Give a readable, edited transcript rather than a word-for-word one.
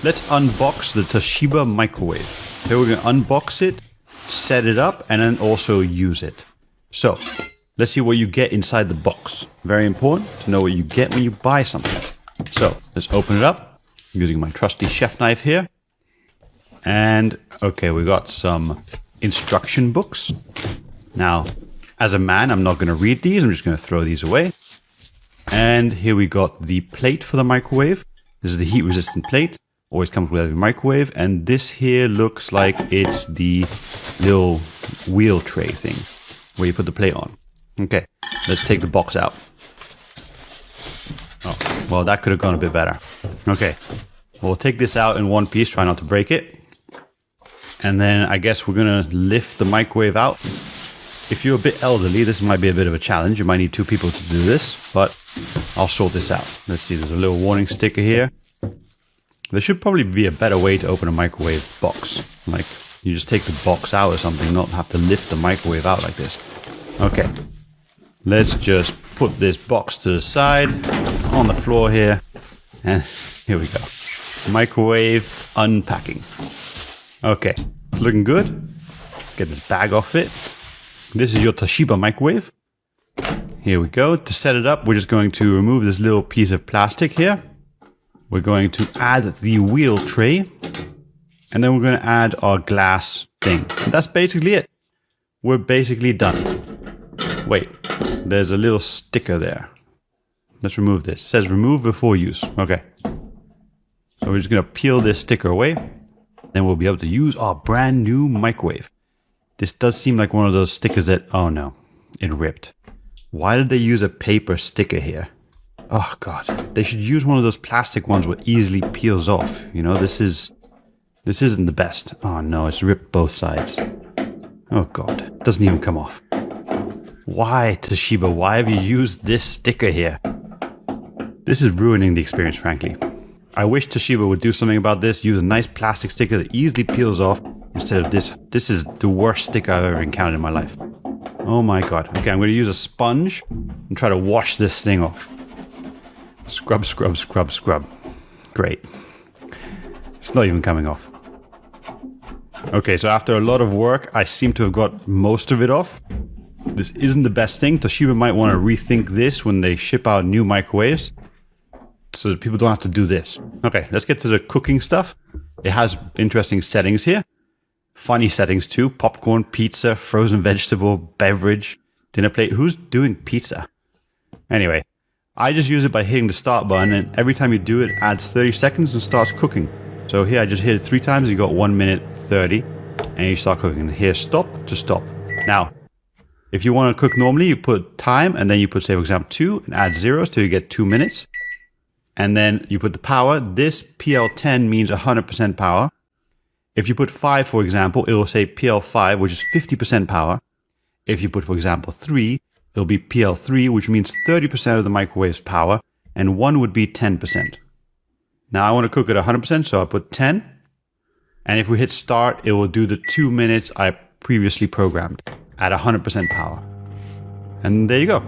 let's unbox the Toshiba Microwave. So we're going to unbox it, set it up, and then also use it. So let's see what you get inside the box. Very important to know what you get when you buy something. So let's open it up. I'm using my trusty chef knife here. And okay, we got some instruction books. Now, as a man, I'm not going to read these. I'm just going to throw these away. And here we got the plate for the microwave. This is the heat resistant plate. Always comes with every microwave. And this here looks like it's the little wheel tray thing where you put the plate on. Okay, let's take the box out. Oh, well, that could have gone a bit better. Okay, we'll take this out in one piece, try not to break it. And then I guess we're going to lift the microwave out. If you're a bit elderly, this might be a bit of a challenge. You might need two people to do this, but I'll sort this out. Let's see, there's a little warning sticker here. There should probably be a better way to open a microwave box. Like, you just take the box out or something, not have to lift the microwave out like this. Okay, let's just put this box to the side on the floor here. And here we go. Microwave unpacking. Okay, looking good. Get this bag off it. This is your Toshiba microwave. Here we go. To set it up, we're just going to remove this little piece of plastic here. We're going to add the wheel tray. And then we're going to add our glass thing. And that's basically it. We're basically done. Wait, there's a little sticker there. Let's remove this. It says remove before use. Okay. So we're just going to peel this sticker away. Then we'll be able to use our brand new microwave. This does seem like one of those stickers that, oh no, it ripped. Why did they use a paper sticker here? Oh God, they should use one of those plastic ones where it easily peels off. You know, this isn't the best. Oh no, it's ripped both sides. Oh God, it doesn't even come off. Why, Toshiba, why have you used this sticker here? This is ruining the experience, frankly. I wish Toshiba would do something about this, use a nice plastic sticker that easily peels off instead of this. This is the worst sticker I've ever encountered in my life. Oh my God. Okay, I'm going to use a sponge and try to wash this thing off. Scrub, scrub, scrub, scrub. Great. It's not even coming off. Okay, so after a lot of work, I seem to have got most of it off. This isn't the best thing. Toshiba might want to rethink this when they ship out new microwaves, so that people don't have to do this. Okay, let's get to the cooking stuff. It has interesting settings here. Funny settings too. Popcorn, pizza, frozen vegetable, beverage, dinner plate. Who's doing pizza? Anyway, I just use it by hitting the start button, and every time you do it, it adds 30 seconds and starts cooking. So here I just hit it 3 times, you got 1 minute 30, and you start cooking. And here, stop to stop. Now, if you want to cook normally, you put time, and then you put, say, for example, 2, and add zeros till you get 2 minutes. And then you put the power. This PL10 means 100% power. If you put 5, for example, it will say PL5, which is 50% power. If you put, for example, 3, it'll be PL3, which means 30% of the microwave's power, and 1 would be 10%. Now I want to cook at 100%, so I put 10. And if we hit start, it will do the 2 minutes I previously programmed at 100% power. And there you go.